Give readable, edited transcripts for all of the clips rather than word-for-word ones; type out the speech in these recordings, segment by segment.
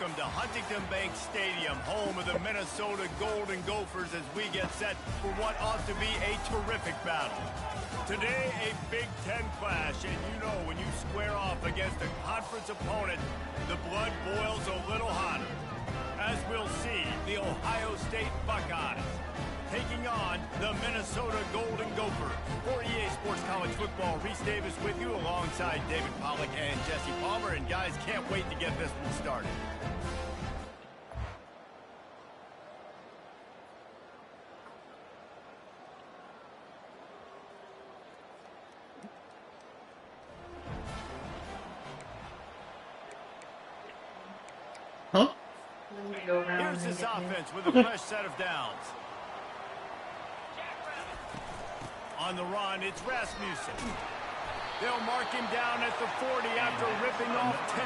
welcome to Huntington Bank Stadium, home of the Minnesota Golden Gophers, as we get set for what ought to be a terrific battle. Today, a Big Ten clash, and you know when you square off against a conference opponent, the blood boils a little hotter. As we'll see, the Ohio State Buckeyes taking on the Minnesota Golden Gophers. For EA Sports College Football, Reese Davis with you alongside David Pollack and Jesse Palmer. And guys, can't wait to get this one started. Huh? Here's this offense with a fresh set of downs. On the run, it's Rasmussen. They'll mark him down at the 40 after ripping off 10.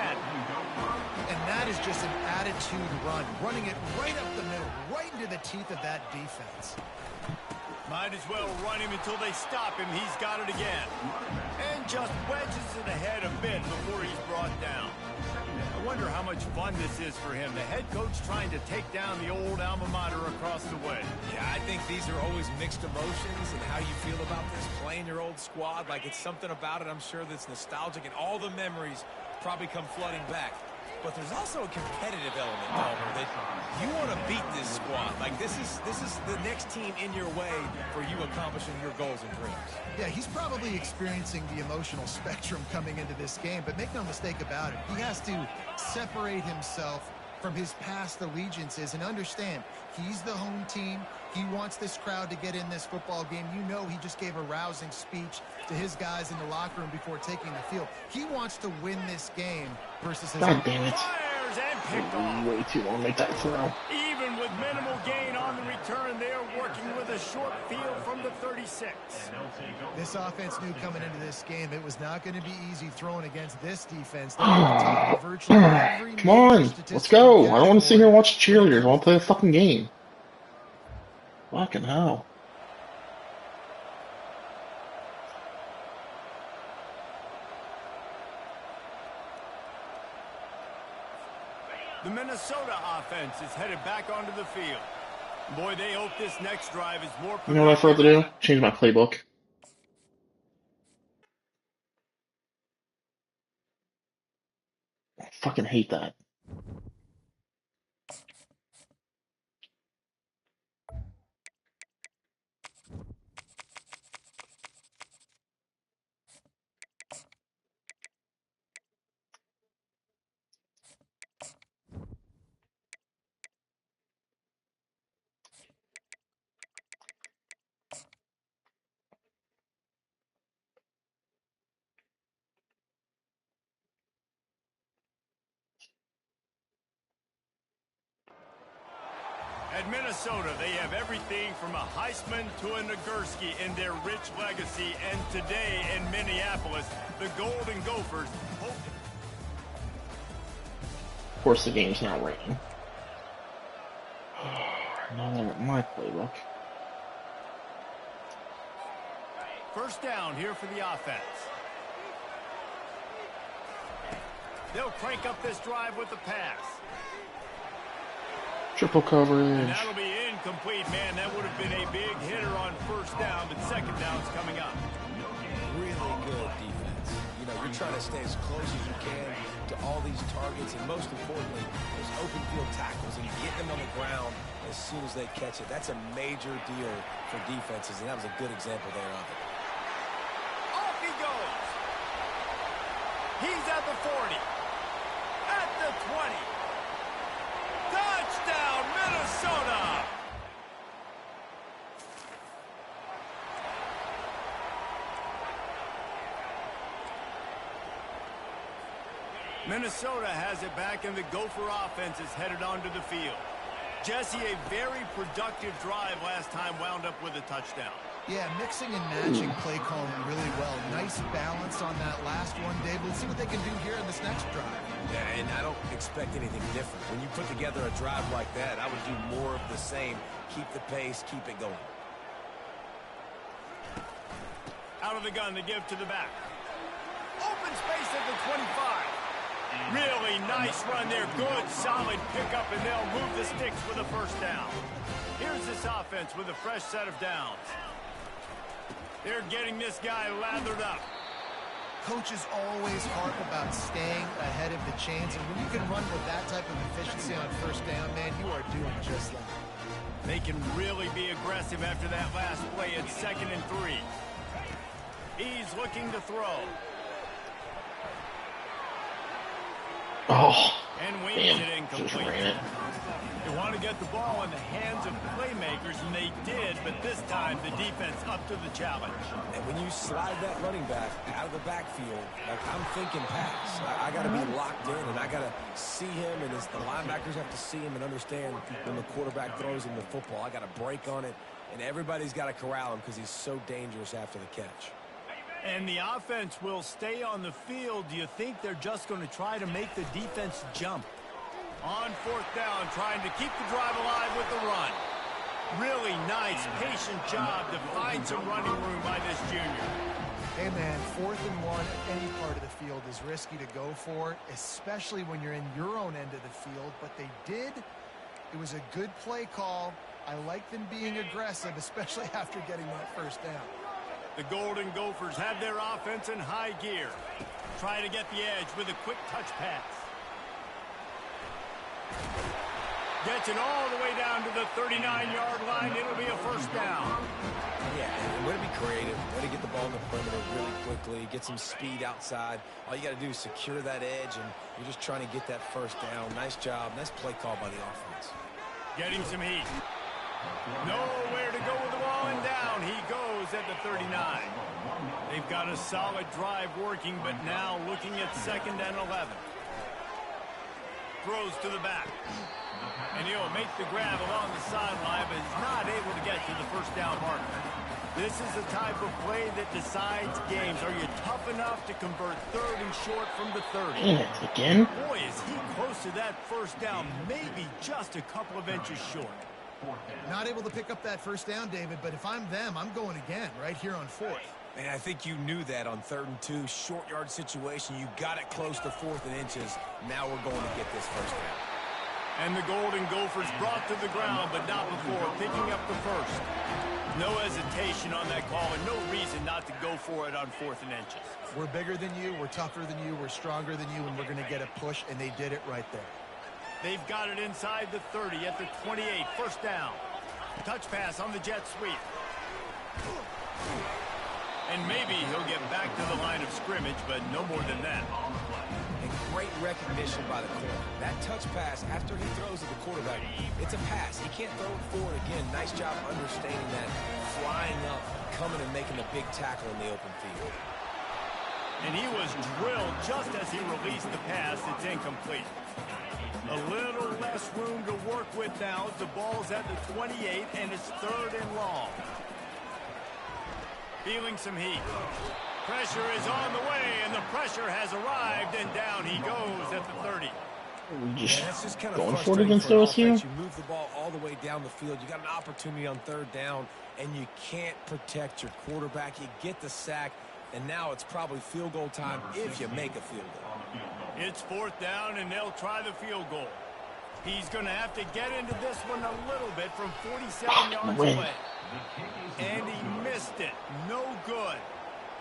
And that is just an attitude run, running it right up the middle, right into the teeth of that defense. Might as well run him until they stop him. He's got it again. And just wedges it ahead a bit before he's brought down. I wonder how much fun this is for him. The head coach trying to take down the old alma mater across the way. Yeah, I think these are always mixed emotions and how you feel about this, playing your old squad. Like, it's something about it, I'm sure, that's nostalgic, and all the memories probably come flooding back. But there's also a competitive element, Palmer, that you want to beat this squad. Like, this is the next team in your way for you accomplishing your goals and dreams. Yeah, he's probably experiencing the emotional spectrum coming into this game, but make no mistake about it. He has to separate himself from his past allegiances and understand he's the home team. He wants this crowd to get in this football game. You know, he just gave a rousing speech to his guys in the locker room before taking the field. He wants to win this game versus his God damn it. Fires and picked off. Way too long to make that throw. Even with minimal gain on the return, they are working with a short field from the 36. This offense knew coming into this game it was not going to be easy throwing against this defense. Virtually every Come on, let's go. I don't want to sit here and watch cheerleaders. I want to play a fucking game. Fucking hell. The Minnesota offense is headed back onto the field. Boy, they hope this next drive is more... You know what I forgot to do? Change my playbook. I fucking hate that. At Minnesota, they have everything from a Heisman to a Nagurski in their rich legacy. And today in Minneapolis, the Golden Gophers hope... Of course the game's not raining. Not my playbook. First down here for the offense. They'll crank up this drive with the pass. Triple coverage. And that'll be incomplete, man. That would have been a big hitter on first down, but second down's coming up. Really good defense. You know, you're trying to stay as close as you can to all these targets, and most importantly, those open field tackles, and get them on the ground as soon as they catch it. That's a major deal for defenses, and that was a good example there of it. Off he goes. He's at the 40. At the 20. Touchdown, Minnesota! Minnesota has it back, and the Gopher offense is headed onto the field. Jesse, a very productive drive last time wound up with a touchdown. Yeah, mixing and matching play calling really well. Nice balance on that last one, Dave. Let's see what they can do here in this next drive. Yeah, and I don't expect anything different. When you put together a drive like that, I would do more of the same. Keep the pace, keep it going. Out of the gun to give to the back. Open space at the 25. Really nice run there. Good, solid pickup, and they'll move the sticks for the first down. Here's this offense with a fresh set of downs. They're getting this guy lathered up. Coaches always harp about staying ahead of the chains, and when you can run with that type of efficiency on first down, man, you are doing just that. They can really be aggressive after that last play. It's 2nd and 3. He's looking to throw. Oh, And wings damn, it just incomplete. ran it. They want to get the ball in the hands of playmakers, and they did, but this time the defense up to the challenge. And when you slide that running back out of the backfield, like I'm thinking pass. I got to be locked in, and I got to see him, and as the linebackers have to see him and understand when the quarterback throws him the football, I got to break on it, and everybody's got to corral him because he's so dangerous after the catch. And the offense will stay on the field. Do you think they're just going to try to make the defense jump? On 4th down, trying to keep the drive alive with the run. Really nice, patient job to find some running room by this junior. Hey, man, 4th and 1 at any part of the field is risky to go for, especially when you're in your own end of the field. But they did. It was a good play call. I like them being aggressive, especially after getting that first down. The Golden Gophers have their offense in high gear. Trying to get the edge with a quick touch pass. Gets it all the way down to the 39-yard line. It'll be a first down. Yeah, and way to be creative, way to get the ball in the perimeter really quickly, get some speed outside. All you got to do is secure that edge, and you're just trying to get that first down. Nice job. Nice play call by the offense. Getting some heat. Nowhere to go with the ball, and down he goes at the 39. They've got a solid drive working, but now looking at 2nd and 11. Throws to the back. And he'll make the grab along the sideline, but is not able to get to the first down marker. This is the type of play that decides games. Are you tough enough to convert 3rd and short from the 30? Damn it, again? Boy, is he close to that first down, maybe just a couple of inches short. Not able to pick up that first down, David, but if I'm them, I'm going again right here on 4th. Man, I think you knew that on 3rd and 2, short yard situation. You got it close to 4th and inches. Now we're going to get this first down. And the Golden Gophers brought to the ground, but not before picking up the first. No hesitation on that call, and no reason not to go for it on 4th and inches. We're bigger than you, we're tougher than you, we're stronger than you, and we're going to get a push, and they did it right there. They've got it inside the 30 at the 28, first down. Touch pass on the jet sweep. And maybe he'll get back to the line of scrimmage, but no more than that. And great recognition by the corner. That touch pass, after he throws at the quarterback, it's a pass. He can't throw it forward again. Nice job understanding that, flying up, coming and making a big tackle in the open field. And he was drilled just as he released the pass. It's incomplete. A little less room to work with now as the ball's at the 28, and it's 3rd and long. Feeling some heat. Pressure is on the way, and the pressure has arrived, and down he goes at the 30. That's just kind of going for it frustrating against for an us here. offense. You move the ball all the way down the field. You got an opportunity on 3rd down, and you can't protect your quarterback. You get the sack, and now it's probably field goal time if you make a field goal. It's 4th down, and they'll try the field goal. He's going to have to get into this one a little bit from 47 yards away. And he missed it. No good.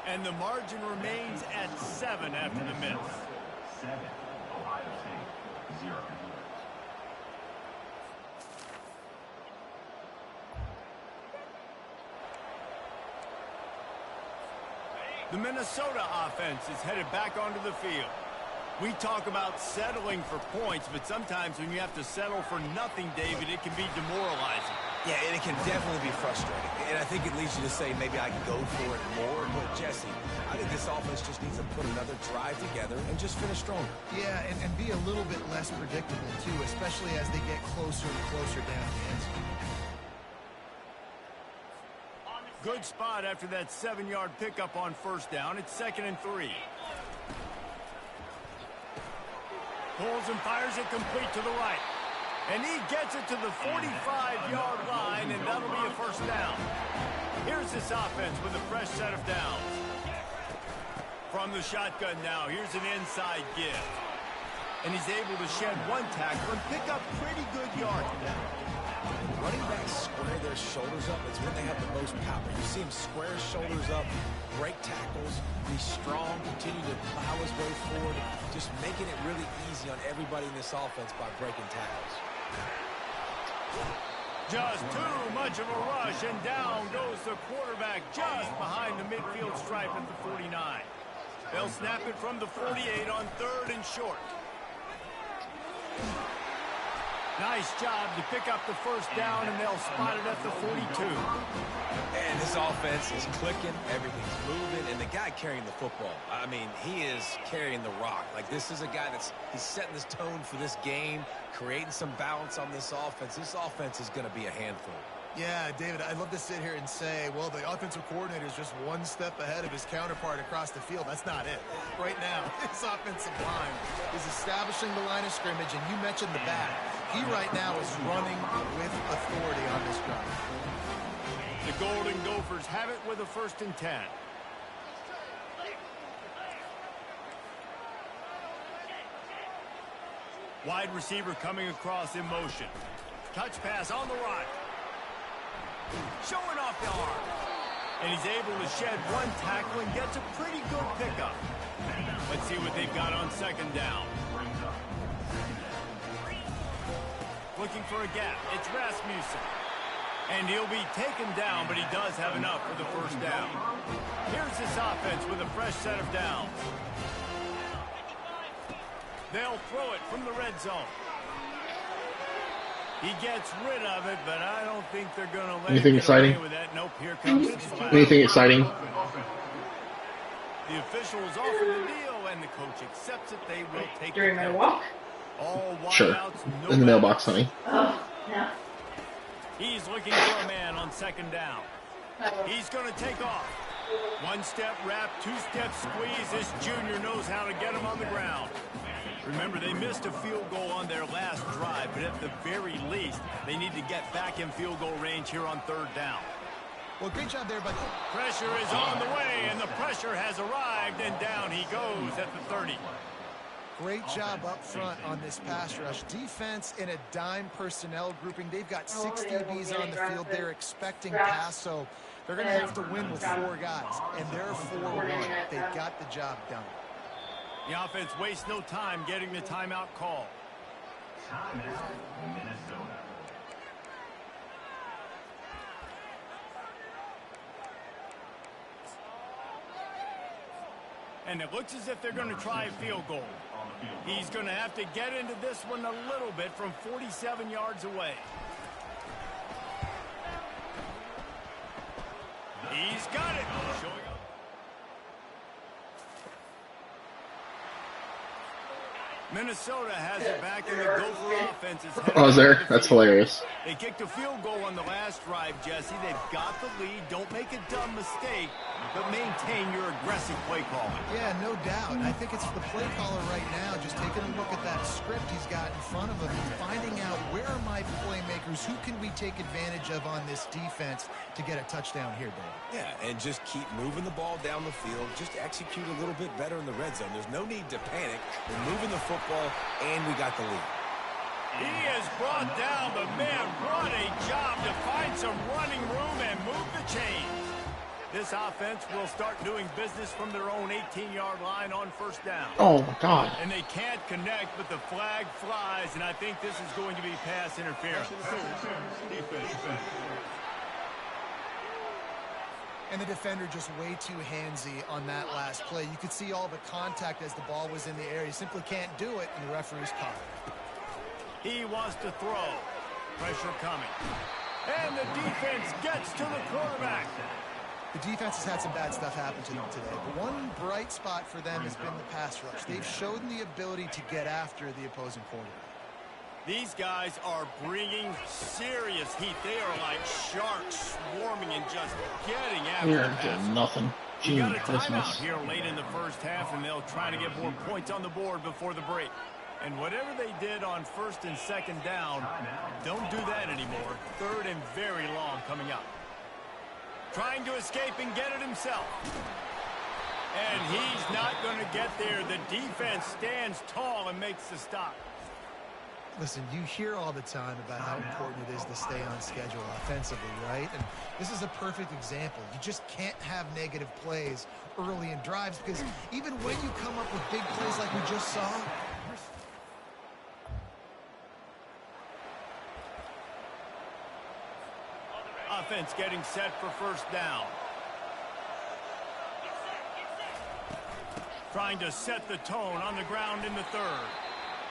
And the margin remains at 7 after the miss. 7, Ohio State, 0. The Minnesota offense is headed back onto the field. We talk about settling for points, but sometimes when you have to settle for nothing, David, it can be demoralizing. Yeah, and it can definitely be frustrating. And I think it leads you to say maybe I can go for it more. But, Jesse, I think this offense just needs to put another drive together and just finish stronger. Yeah, and be a little bit less predictable, too, especially as they get closer and closer down the end zone. Good spot after that 7-yard pickup on first down. It's 2nd and 3. Pulls and fires it complete to the right. And he gets it to the 45-yard line, and that'll be a first down. Here's this offense with a fresh set of downs. From the shotgun now, here's an inside give. And he's able to shed one tackle and pick up pretty good yards. Running backs square their shoulders up. It's when they have the most power. You see him square his shoulders up, break tackles, be strong, continue to plow his way forward, just making it really easy on everybody in this offense by breaking tackles. Just too much of a rush, and down goes the quarterback just behind the midfield stripe at the 49. They'll snap it from the 48 on 3rd and short. Nice job to pick up the first down, and they'll spot it at the 42. And this offense is clicking, everything's moving, and the guy carrying the football, I mean, he is carrying the rock. Like, this is a guy he's setting this tone for this game, creating some balance on this offense. This offense is going to be a handful. Yeah, David, I'd love to sit here and say, well, the offensive coordinator is just one step ahead of his counterpart across the field. That's not it. Right now, his offensive line is establishing the line of scrimmage, and you mentioned the back. He right now is running with authority on this drive. The Golden Gophers have it with a 1st and 10. Wide receiver coming across in motion. Touch pass on the right. Showing off the arm. And he's able to shed one tackle and gets a pretty good pickup. Let's see what they've got on 2nd down. Looking for a gap. It's Rasmussen. And he'll be taken down, but he does have enough for the 1st down. Here's this offense with a fresh set of downs. They'll throw it from the red zone. He gets rid of it, but I don't think they're going to let Anything him get exciting? away with that. Nope, here comes the flag. Anything exciting? The official is offered the deal, and the coach accepts it. They will take During the my penalty. walk? All Sure. wideouts, no In the mailbox, backs. honey. Oh, yeah. He's looking for a man on 2nd down. He's going to take off. One-step wrap, two-step squeeze. This junior knows how to get him on the ground. Remember, they missed a field goal on their last drive, but at the very least, they need to get back in field goal range here on 3rd down. Well, great job there, but Pressure is on the way, and the pressure has arrived, and down he goes at the 30. great job up front on this pass rush. Defense in a dime personnel grouping. They've got 6 DBs on the field. They're expecting pass, so they're going to have to win with 4 guys, and they're 4-1. They got the job done. The offense wastes no time getting the timeout call. Timeout, Minnesota. And it looks as if they're going to try a field goal. He's going to have to get into this one a little bit from 47 yards away. He's got it. Showing up. Minnesota has it back, and the Gopher offense is headed Oh, is there? for the That's field. hilarious. They kicked a field goal on the last drive, Jesse. They've got the lead. Don't make a dumb mistake, but maintain your aggressive play calling. Yeah, no doubt. I think it's the play caller right now just taking a look at that script he's got in front of him and finding out where are my playmakers, who can we take advantage of on this defense to get a touchdown here, Dave. Yeah, and just keep moving the ball down the field. Just execute a little bit better in the red zone. There's no need to panic. We're moving the football, and we got the lead. He has brought down the man. What a job to find some running room and move the chains. This offense will start doing business from their own 18-yard line on first down. Oh, my God. And they can't connect, but the flag flies, and I think this is going to be pass interference. And the defender just way too handsy on that last play. You could see all the contact as the ball was in the air. He simply can't do it, and the referee's caught it. He wants to throw. Pressure coming. And the defense gets to the quarterback. The defense has had some bad stuff happen to them today. But one bright spot for them has been the pass rush. They've shown the ability to get after the opposing quarterback. These guys are bringing serious heat. They are like sharks swarming and just getting after We the are pass. doing nothing. We Gee, got a timeout Christmas. here late in the first half, and they'll try to get more points on the board before the break. And whatever they did on first and second down, don't do that anymore. Third and very long coming up. Trying to escape and get it himself. And And he's not going to get there. The defense stands tall and makes the stop. Listen, you hear all the time about how important it is to stay on schedule offensively, right? And this is a perfect example. You just can't have negative plays early in drives because even when you come up with big plays like we just saw, offense getting set for first down. Trying to set the tone on the ground in the third.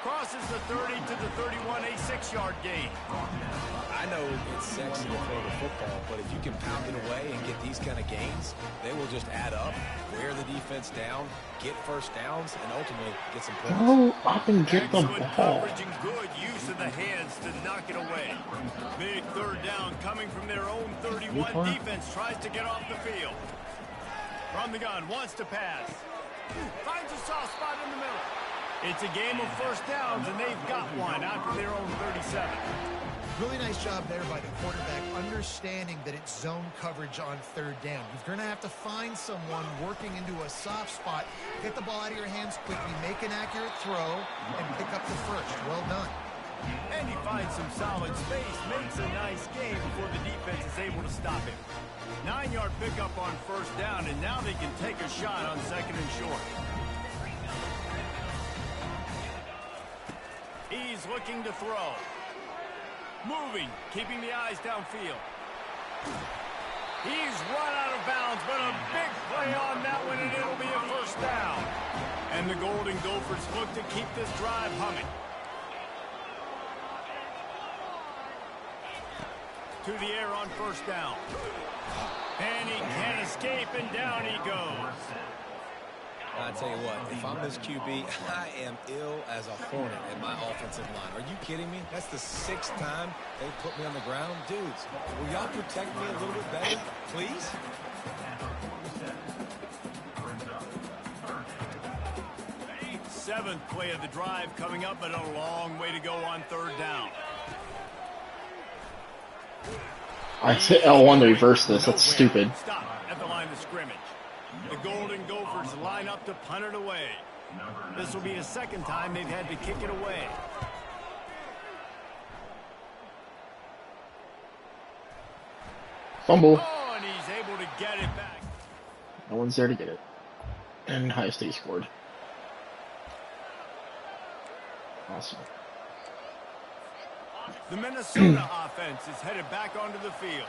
Crosses the 30 to the 31, a 6-yard gain. I know it's sexy to throw the football, but if you can pound it away and get these kind of gains, they will just add up, wear the defense down, get first downs, and ultimately get some points. Go up and get the Excellent ball. coverage and good use of the hands to knock it away. Big third down coming from their own 31. Defense tries to get off the field. From the gun, wants to pass. Finds a soft spot in the middle. It's a game of first downs, and they've got one out from their own 37. really nice job there by the quarterback, understanding that it's zone coverage on third down. You're going to have to find someone working into a soft spot, get the ball out of your hands quickly, make an accurate throw, and pick up the first. Well done. And he finds some solid space, makes a nice game before the defense is able to stop him. 9-yard pickup on first down, and now they can take a shot on second and short. He's looking to throw. Moving, keeping the eyes downfield. He's run out of bounds, but a big play on that one, and it'll be a first down. And the Golden Gophers look to keep this drive humming. To the air on first down. And he can't escape, and down he goes. I tell you what, if I'm this QB, I am ill as a hornet in my offensive line. Are you kidding me? That's the 6th time they put me on the ground. Dudes, will y'all protect me a little bit better, please? Seventh play of the drive coming up, but a long way to go on third down. I hit L1 to reverse this. That's stupid. Stop at the line of scrimmage. The Golden Gophers line up to punt it away. This will be the second time they've had to kick it away. Fumble. Oh, and he's able to get it back. No one's there to get it. And Ohio State scored. Awesome. The Minnesota offense is headed back onto the field.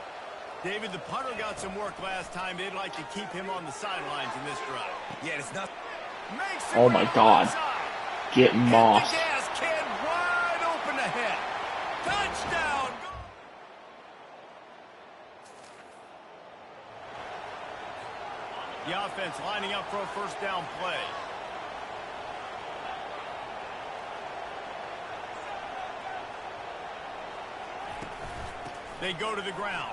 David, the punter got some work last time. They'd like to keep him on the sidelines in this drive. Yeah, it's not. Oh my God. Get mossed. The gas can wide open ahead. Touchdown. The offense lining up for a first down play. They go to the ground.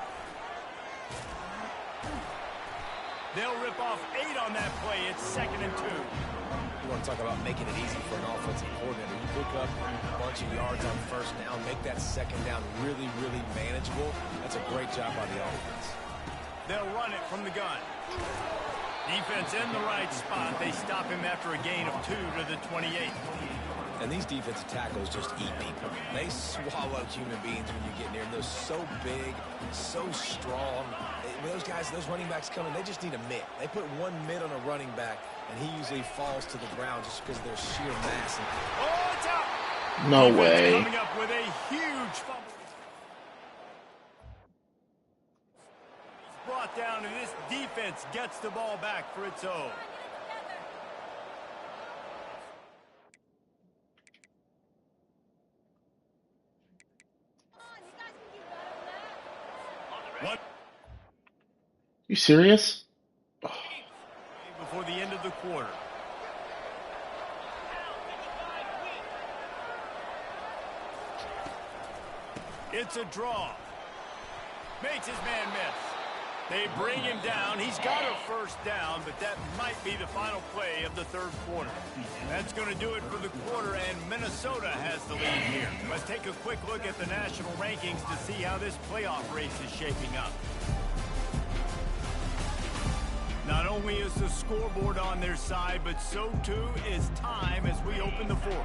They'll rip off 8 on that play. It's 2nd and 2. You want to talk about making it easy for an offensive coordinator. You pick up a bunch of yards on first down, make that second down really, really manageable. That's a great job by the offense. They'll run it from the gun. Defense in the right spot. They stop him after a gain of 2 to the 28. And these defensive tackles just eat people. They swallow human beings when you get near them. They're so big, so strong. When those guys, those running backs come in, they just need a mitt. They put one mitt on a running back, and he usually falls to the ground just because of their sheer mass. Oh, it's out! No Defense way. Coming up with a huge fumble. He's brought down, and this defense gets the ball back for its own. What? You serious? Before the end of the quarter. It's a draw. Makes his man miss. They bring him down. He's got a first down, but that might be the final play of the third quarter. That's going to do it for the quarter, and Minnesota has the lead here. Let's take a quick look at the national rankings to see how this playoff race is shaping up. Not only is the scoreboard on their side, but so too is time as we open the fourth.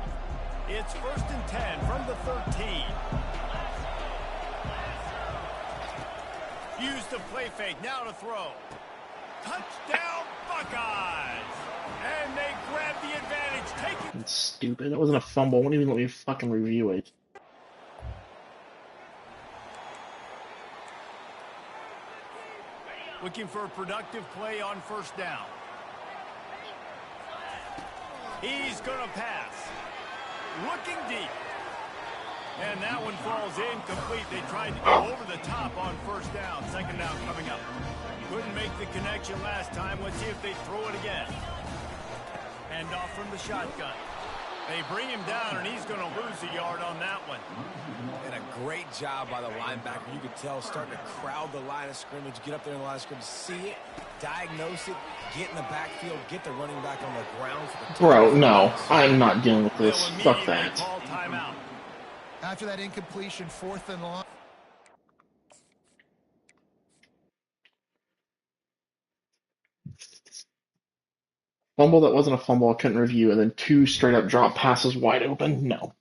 It's 1st and 10 from the 13. Use the play fake, now to throw. Touchdown, Buckeyes! And they grab the advantage, taking... That's stupid. That wasn't a fumble. Wouldn't even let me fucking review it. Looking for a productive play on 1st down. He's going to pass. Looking deep. And that one falls incomplete. They tried to go over the top on 1st down. 2nd down coming up. Couldn't make the connection last time. Let's see if they throw it again. Hand off from the shotgun. They bring him down, and he's going to lose a yard on that one. And a great job by the linebacker. You could tell starting to crowd the line of scrimmage, get up there in the line of scrimmage, see it, diagnose it, get in the backfield, get the running back on the ground. For the Bro, no. I'm not dealing with this. Fuck that. Call timeout. After that incompletion, 4th and long. Fumble that wasn't a fumble, I couldn't review, and then 2 straight up drop passes wide open? No.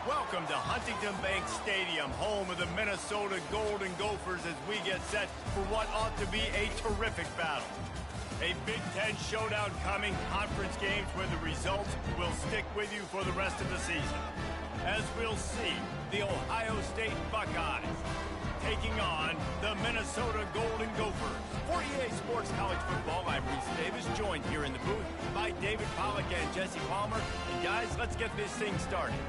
Welcome to Huntington Bank Stadium, home of the Minnesota Golden Gophers, as we get set for what ought to be a terrific battle. A Big Ten showdown coming, conference games where the results will stick with you for the rest of the season. As we'll see, the Ohio State Buckeyes taking on the Minnesota Golden Gophers. For EA Sports College Football, I'm Reese Davis, joined here in the booth by David Pollack and Jesse Palmer. And guys, let's get this thing started.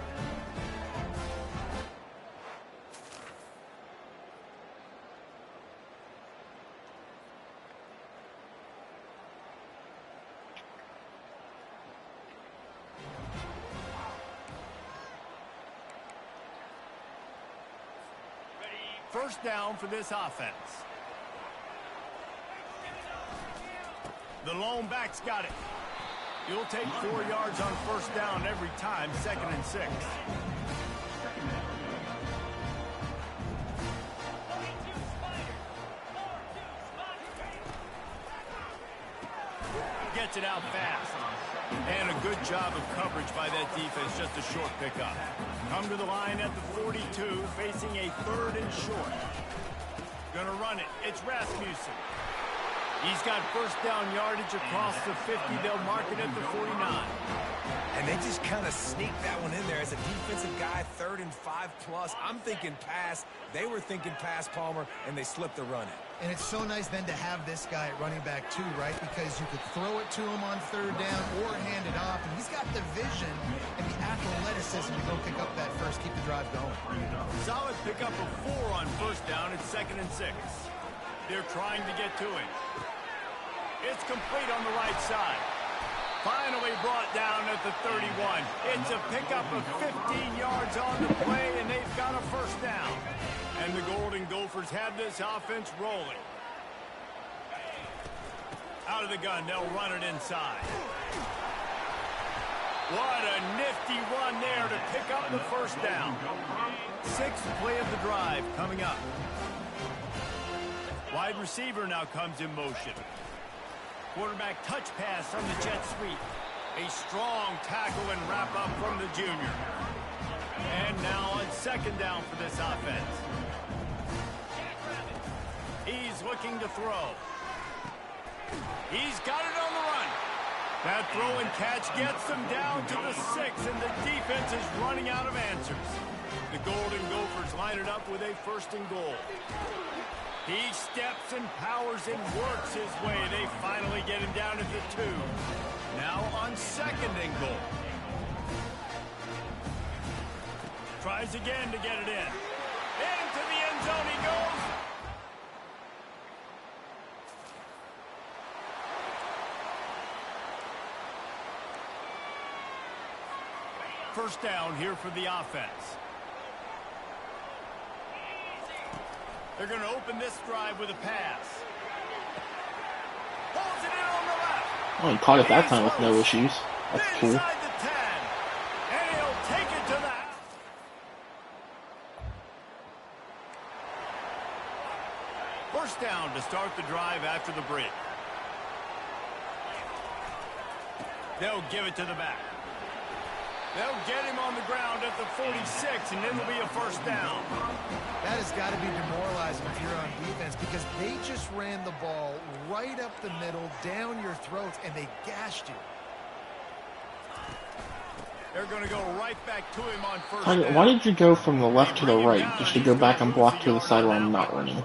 First down for this offense. The lone back's got it. You'll take 4 yards on 1st down every time, 2nd and 6. Gets it out fast. And a good job of coverage by that defense, just a short pickup. Come to the line at the 42, facing a 3rd and short. Gonna run it. It's Rasmussen. He's got 1st down yardage across the 50. They'll mark it at the 49. And they just kind of sneaked that one in there as a defensive guy, 3rd and 5+. I'm thinking pass. They were thinking pass, Palmer, and they slipped the run in. And it's so nice then to have this guy at running back too, right? Because you could throw it to him on 3rd down or hand it off. And he's got the vision and the athleticism to go pick up that first, keep the drive going. Solid pickup of 4 on 1st down. It's 2nd and 6. They're trying to get to him. It's complete on the right side. Finally brought down at the 31. It's a pickup of 15 yards on the play, and they've got a 1st down. And the Golden Gophers have this offense rolling. Out of the gun, they'll run it inside. What a nifty run there to pick up the 1st down. 6th play of the drive coming up. Wide receiver now comes in motion. Quarterback touch pass from the jet sweep. A strong tackle and wrap up from the junior. And now on 2nd down for this offense. He's looking to throw. He's got it on the run. That throw and catch gets them down to the 6, and the defense is running out of answers. The Golden Gophers line it up with a 1st and goal. He steps and powers and works his way. They finally get him down at the 2. Now on 2nd and goal. Tries again to get it in. Into the end zone he goes. First down here for the offense. They're going to open this drive with a pass. Pulls it in on the left. Oh, he caught it that time with no issues. That's cool. Inside the 10. And he'll take it to the house. First down to start the drive after the break. They'll give it to the back. They'll get him on the ground at the 46, and then it'll be a first down. That has got to be demoralizing if you're on defense because they just ran the ball right up the middle, down your throats, and they gashed you. They're going to go right back to him on first down. Why did you go from the left to the right just to go back and block to the side where I'm not running?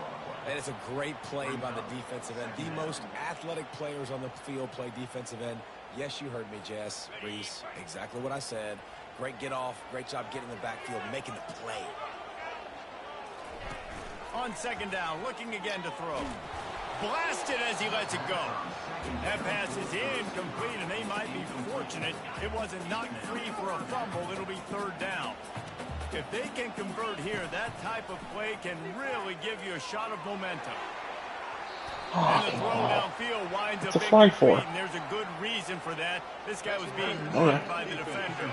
And it's a great play by the defensive end. The most athletic players on the field play defensive end. Yes, you heard me, Jess, Reese. Exactly what I said. Great get off. Great job getting in the backfield, making the play. On second down, looking again to throw. Blasted as he lets it go. That pass is incomplete, and they might be fortunate it wasn't knocked free for a fumble. It'll be third down. If they can convert here, that type of play can really give you a shot of momentum. And the throw downfield winds up incomplete, and there's a good reason for that. This guy was being moved by the defender.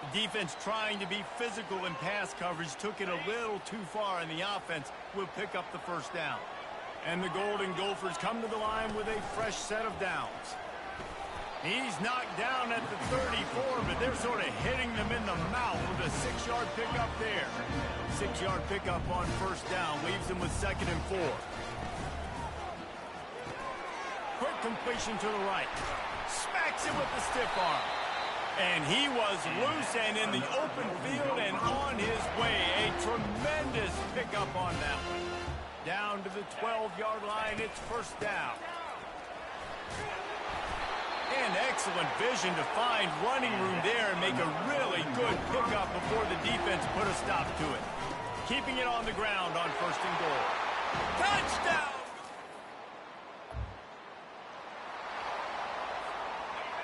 The defense trying to be physical in pass coverage took it a little too far, and the offense will pick up the first down. And the Golden Gophers come to the line with a fresh set of downs. He's knocked down at the 34, but they're sort of hitting them in the mouth with a 6-yard pickup there. 6-yard pickup on first down leaves them with 2nd and 4. Quick completion to the right. Smacks it with the stiff arm. And he was loose and in the open field and on his way. A tremendous pickup on that one. Down to the 12-yard line, it's first down. And excellent vision to find running room there and make a really good pickup before the defense put a stop to it. Keeping it on the ground on 1st and goal. Touchdown!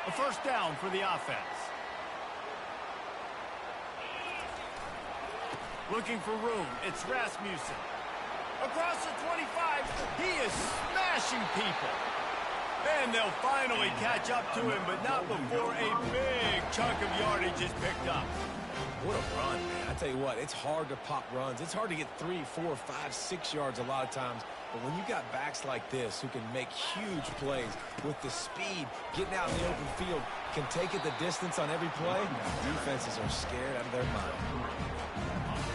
A first down for the offense. Looking for room. It's Rasmussen. Across the 25, he is smashing people. And they'll finally catch up to him, but not before a big chunk of yardage is picked up. What a run, man. I tell you what, it's hard to pop runs. It's hard to get 3, 4, 5, 6 yards a lot of times. But when you got backs like this who can make huge plays with the speed, getting out in the open field, can take it the distance on every play, defenses are scared out of their mind.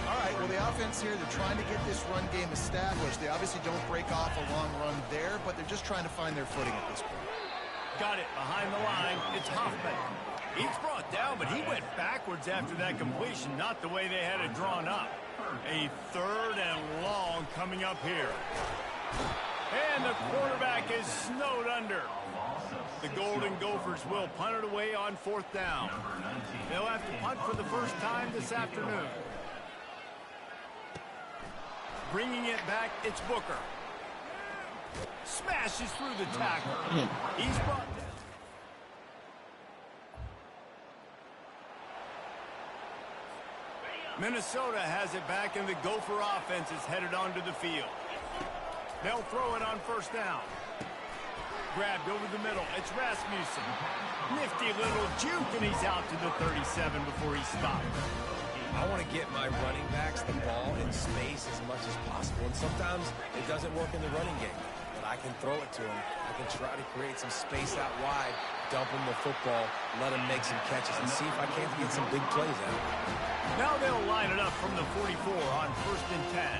All right, well, the offense here, they're trying to get this run game established. They obviously don't break off a long run there, but they're just trying to find their footing at this point. Got it behind the line. It's Hoffman. He's brought down, but he went backwards after that completion, not the way they had it drawn up. A 3rd and long coming up here. And the quarterback is snowed under. The Golden Gophers will punt it away on 4th down. They'll have to punt for the first time this afternoon. Bringing it back, it's Booker. Smashes through the tackle. He's brought down. Minnesota has it back, and the Gopher offense is headed onto the field. They'll throw it on first down. Grabbed over the middle. It's Rasmussen. Nifty little juke, and he's out to the 37 before he stopped. I want to get my running backs the ball in space as much as possible, and sometimes it doesn't work in the running game. But I can throw it to him. I can try to create some space out wide, dump him the football, let him make some catches, and see if I can't get some big plays out. Now they'll line it up from the 44 on 1st and 10.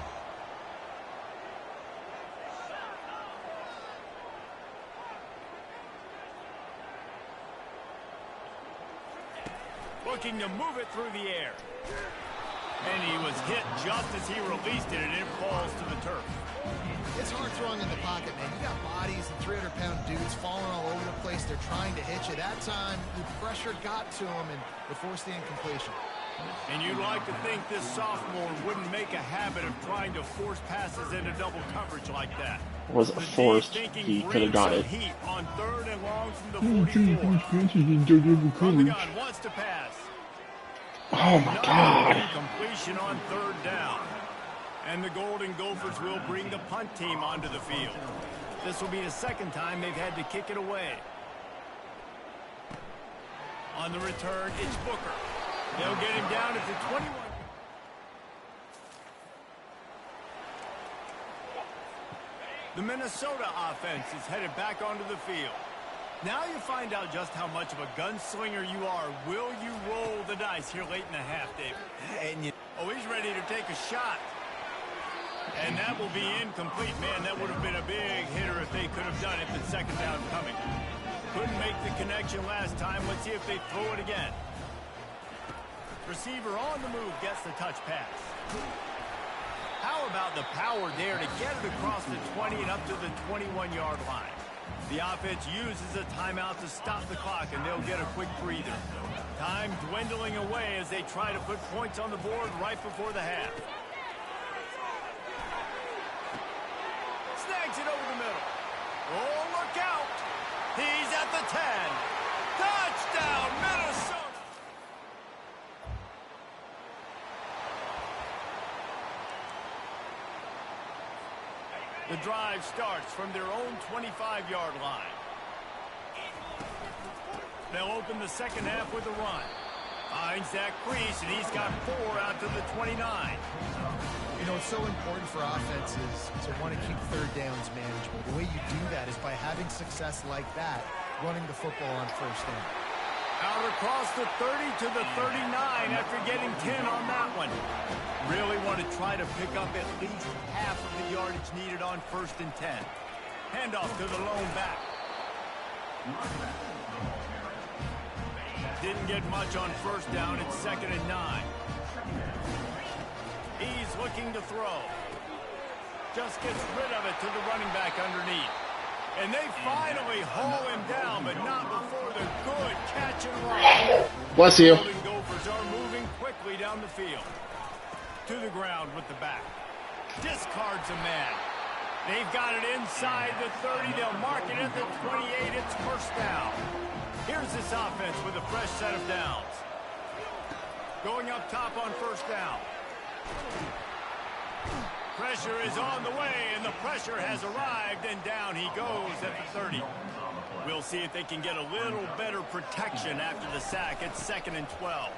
Looking to move it through the air. And he was hit just as he released it, and it falls to the turf. It's hard throwing in the pocket, man. You got bodies and 300-pound dudes falling all over the place. They're trying to hit you. That time, the pressure got to him, and it forced the incompletion. And you'd like to think this sophomore wouldn't make a habit of trying to force passes into double coverage like that. Was it forced? He could have got it. Heat on 3rd and long from the 44. From the gun, wants to pass. Oh my God. Completion on 3rd down. And the Golden Gophers will bring the punt team onto the field. This will be the 2nd time they've had to kick it away. On the return, it's Booker. They'll get him down at the 21. The Minnesota offense is headed back onto the field. Now you find out just how much of a gunslinger you are. Will you roll the dice here late in the half, David? Oh, he's ready to take a shot. And that will be incomplete. Man, that would have been a big hitter if they could have done it, but 2nd down coming. Couldn't make the connection last time. Let's see if they throw it again. Receiver on the move gets the touch pass. How about the power there to get it across the 20 and up to the 21-yard line? The offense uses a timeout to stop the clock, and they'll get a quick breather. Time dwindling away as they try to put points on the board right before the half. Snags it over the middle. Oh, look out! He's at the 10. Touchdown, Minnesota! The drive starts from their own 25-yard line. They'll open the 2nd half with a run. Finds that crease, and he's got 4 out to the 29. You know, it's so important for offenses to want to keep 3rd downs manageable. The way you do that is by having success like that, running the football on 1st down. Out across the 30 to the 39 after getting 10 on that one. Really want to try to pick up at least half of the yardage needed on 1st and 10. Handoff to the lone back. Didn't get much on 1st down. It's 2nd and 9. He's looking to throw. Just gets rid of it to the running back underneath. And they finally haul him down, but not before the good catch and run. Bless you. Golden Gophers are moving quickly down the field. To the ground with the back. Discards a man. They've got it inside the 30. They'll mark it at the 28. It's 1st down. Here's this offense with a fresh set of downs. Going up top on 1st down. Pressure is on the way, and the pressure has arrived, and down he goes at the 30. We'll see if they can get a little better protection after the sack. It's 2nd and 12.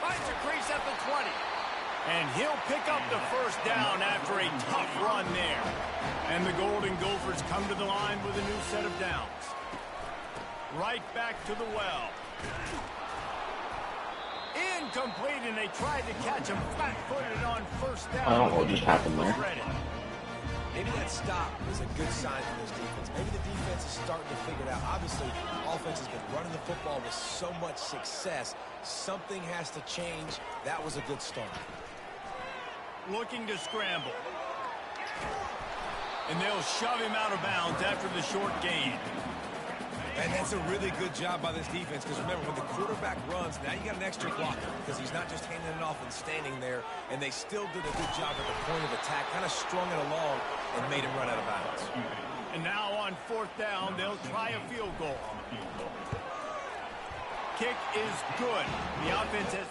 Finds a crease at the 20. And he'll pick up the 1st down after a tough run there. And the Golden Gophers come to the line with a new set of downs. Right back to the well. Incomplete, and they tried to catch him flat-footed on 1st down. I don't know what just happened there. Maybe that stop is a good sign for this defense. Maybe the defense is starting to figure it out. Obviously, offense has been running the football with so much success. Something has to change. That was a good start. Looking to scramble. And they'll shove him out of bounds after the short gain. And that's a really good job by this defense, because remember, when the quarterback runs, now you got an extra blocker, because he's not just handing it off and standing there, and they still did a good job at the point of attack, kind of strung it along and made him run out of bounds. And now on 4th down, they'll try a field goal. Kick is good. The offense has...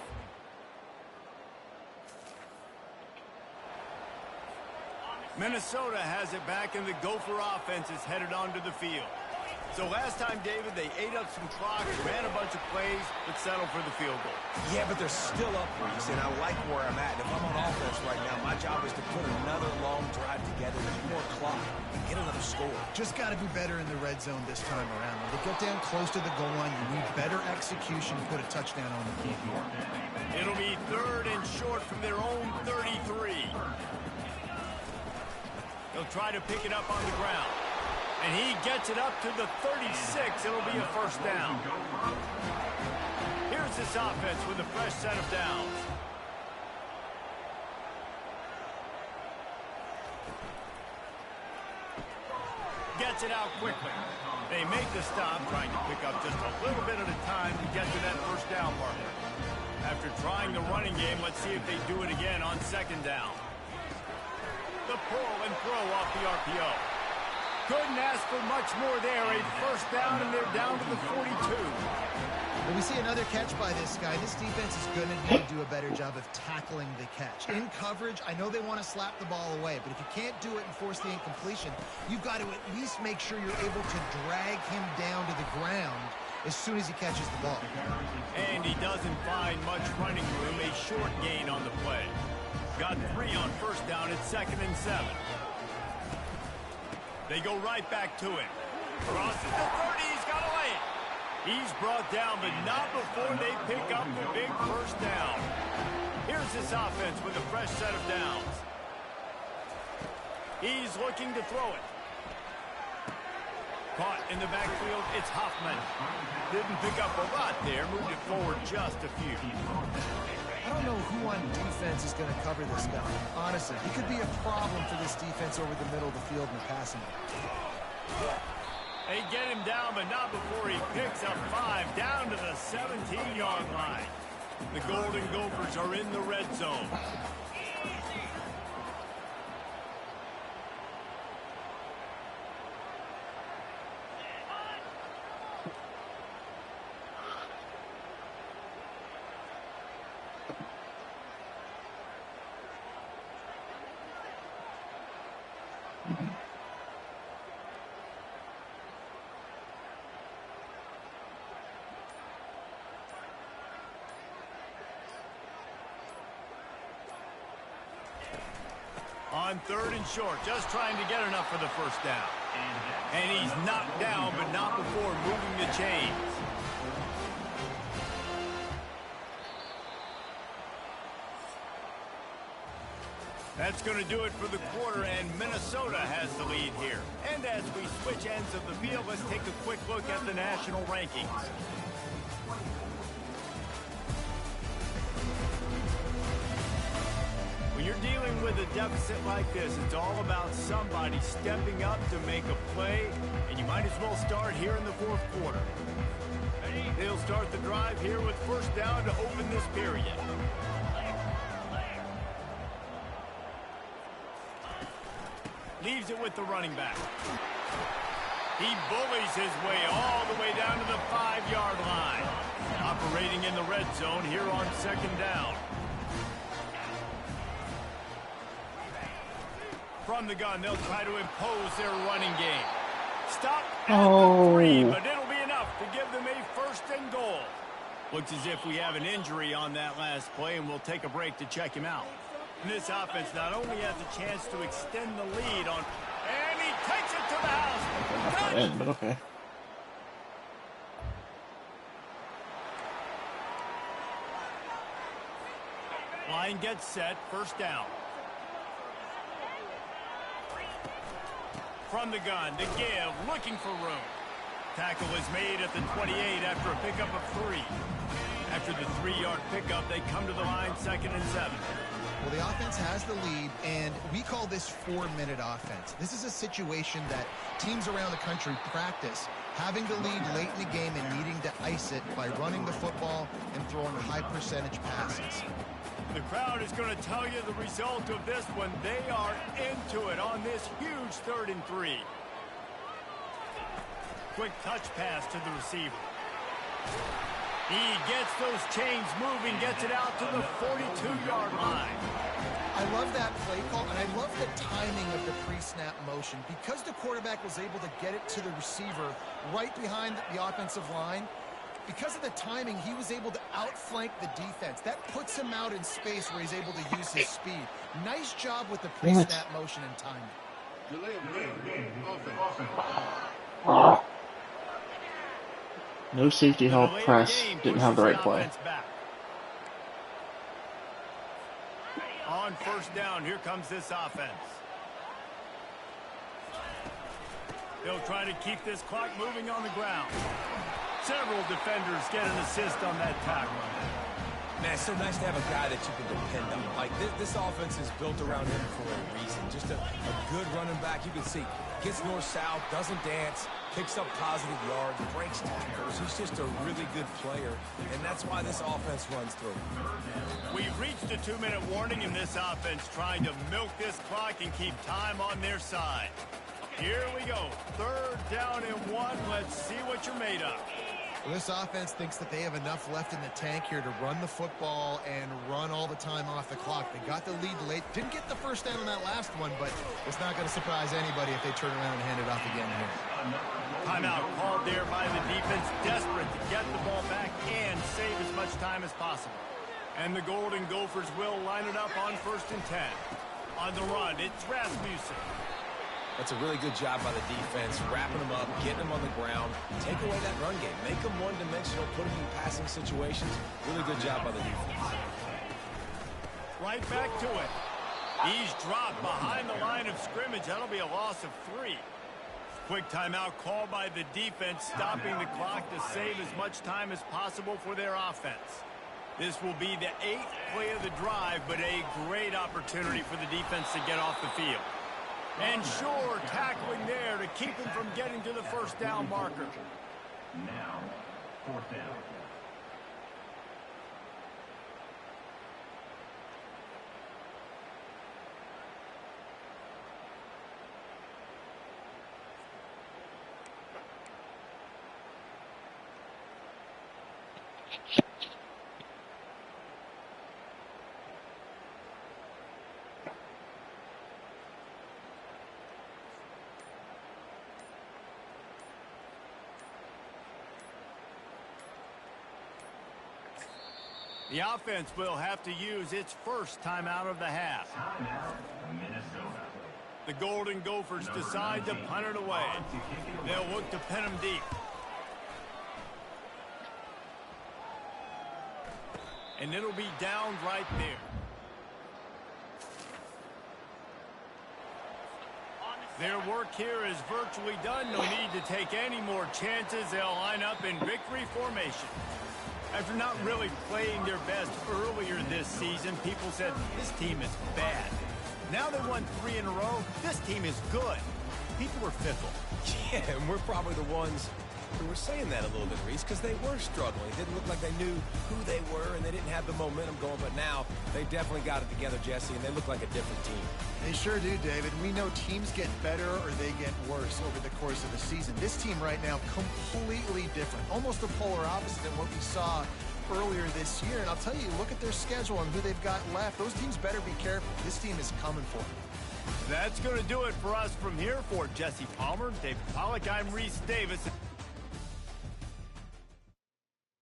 Minnesota has it back, and the Gopher offense is headed onto the field. So last time, David, they ate up some clock, ran a bunch of plays, but settled for the field goal. Yeah, but they're still up, Reese, and I like where I'm at. If I'm on offense right now, my job is to put another long drive together, get more clock, and get another score. Just got to be better in the red zone this time around. When they get down close to the goal line, you need better execution to put a touchdown on the board here. It'll be 3rd and short from their own 33. They'll try to pick it up on the ground. And he gets it up to the 36. It'll be a 1st down. Here's this offense with a fresh set of downs. Gets it out quickly. They make the stop, trying to pick up just a little bit at a time to get to that 1st down marker. After trying the running game, let's see if they do it again on second down. The pull and throw off the RPO. Couldn't ask for much more there. A first down, and they're down to the 42. When we see another catch by this guy, this defense is going to need to do a better job of tackling the catch. In coverage, I know they want to slap the ball away, but if you can't do it and force the incompletion, you've got to at least make sure you're able to drag him down to the ground as soon as he catches the ball. And he doesn't find much running room. A short gain on the play. Got 3 on first down at 2nd and 7. They go right back to it. Crosses the 30. He's got to lay it. He's brought down, but not before they pick up the big first down. Here's this offense with a fresh set of downs. He's looking to throw it. Caught in the backfield, it's Hoffman. Didn't pick up a lot there, moved it forward just a few. I don't know who on defense is going to cover this guy. Honestly, he could be a problem for this defense over the middle of the field in the passing game. They get him down, but not before he picks up 5 down to the 17-yard line. The Golden Gophers are in the red zone. On 3rd and short, just trying to get enough for the first down. And he's knocked down, but not before moving the chains. That's going to do it for the quarter, and Minnesota has the lead here. And as we switch ends of the field, let's take a quick look at the national rankings. When you're dealing with a deficit like this, it's all about somebody stepping up to make a play, and you might as well start here in the 4th quarter. They'll start the drive here with first down to open this period. Leaves it with the running back. He bullies his way all the way down to the 5-yard line. Operating in the red zone here on second down. From the gun, they'll try to impose their running game. Stop at the 3, but it'll be enough to give them a 1st and goal. Looks as if we have an injury on that last play, and we'll take a break to check him out. And this offense not only has a chance to extend the lead on, and he takes it to the house. End, but okay. Line gets set, first down. From the gun, to give, looking for room. Tackle is made at the 28 after a pickup of 3. After the 3-yard pickup, they come to the line 2nd and 7. Well, the offense has the lead, and we call this 4-minute offense. This is a situation that teams around the country practice, having the lead late in the game and needing to ice it by running the football and throwing high-percentage passes. The crowd is going to tell you the result of this one. They are into it on this huge 3rd and 3. Quick touch pass to the receiver. He gets those chains moving, gets it out to the 42-yard line. I love that play call, and I love the timing of the pre-snap motion. Because the quarterback was able to get it to the receiver right behind the offensive line, because of the timing, he was able to outflank the defense. That puts him out in space where he's able to use his speed. Nice job with the pre-snap motion and timing. No safety help, press, didn't have the right play. On first down, here comes this offense. They'll try to keep this clock moving on the ground. Several defenders get an assist on that tackle. Man, it's so nice to have a guy that you can depend on. Like, this offense is built around him for a reason. Just a good running back. You can see, gets north-south, doesn't dance, picks up positive yards, breaks tackles. He's just a really good player, and that's why this offense runs through. We've reached a 2-minute warning in this offense, trying to milk this clock and keep time on their side. Here we go. 3rd down and 1. Let's see what you're made of. Well, this offense thinks that they have enough left in the tank here to run the football and run all the time off the clock. They got the lead late. Didn't get the first down on that last one, but it's not going to surprise anybody if they turn around and hand it off again here. Timeout called there by the defense, desperate to get the ball back and save as much time as possible. And the Golden Gophers will line it up on 1st and 10. On the run, it's Rasmussen. That's a really good job by the defense, wrapping them up, getting them on the ground, take away that run game, make them one-dimensional, put them in passing situations. Really good job by the defense. Right back to it. He's dropped behind the line of scrimmage. That'll be a loss of 3. Quick timeout called by the defense, stopping the clock to save as much time as possible for their offense. This will be the 8th play of the drive, but a great opportunity for the defense to get off the field. And sure, tackling there to keep him from getting to the 1st down marker. Now, 4th down. The offense will have to use its first timeout of the half. Timeout, Minnesota. The Golden Gophers decide to punt it away. They'll look to pin them deep. And it'll be down right there. Their work here is virtually done. No need to take any more chances. They'll line up in victory formation. After not really playing their best earlier this season, people said this team is bad. Now they won 3 in a row. This team is good. People were fickle. Yeah, and we're probably the ones who were saying that a little bit, Reese, because they were struggling. It didn't look like they knew who they were, and they didn't have the momentum going. But now they definitely got it together, Jesse, and they look like a different team. They sure do, David. We know teams get better or they get worse over the course of the season. This team right now, completely different. Almost the polar opposite of what we saw earlier this year. And I'll tell you, look at their schedule and who they've got left. Those teams better be careful. This team is coming for them. That's going to do it for us from here. For Jesse Palmer, David Pollack, I'm Reese Davis.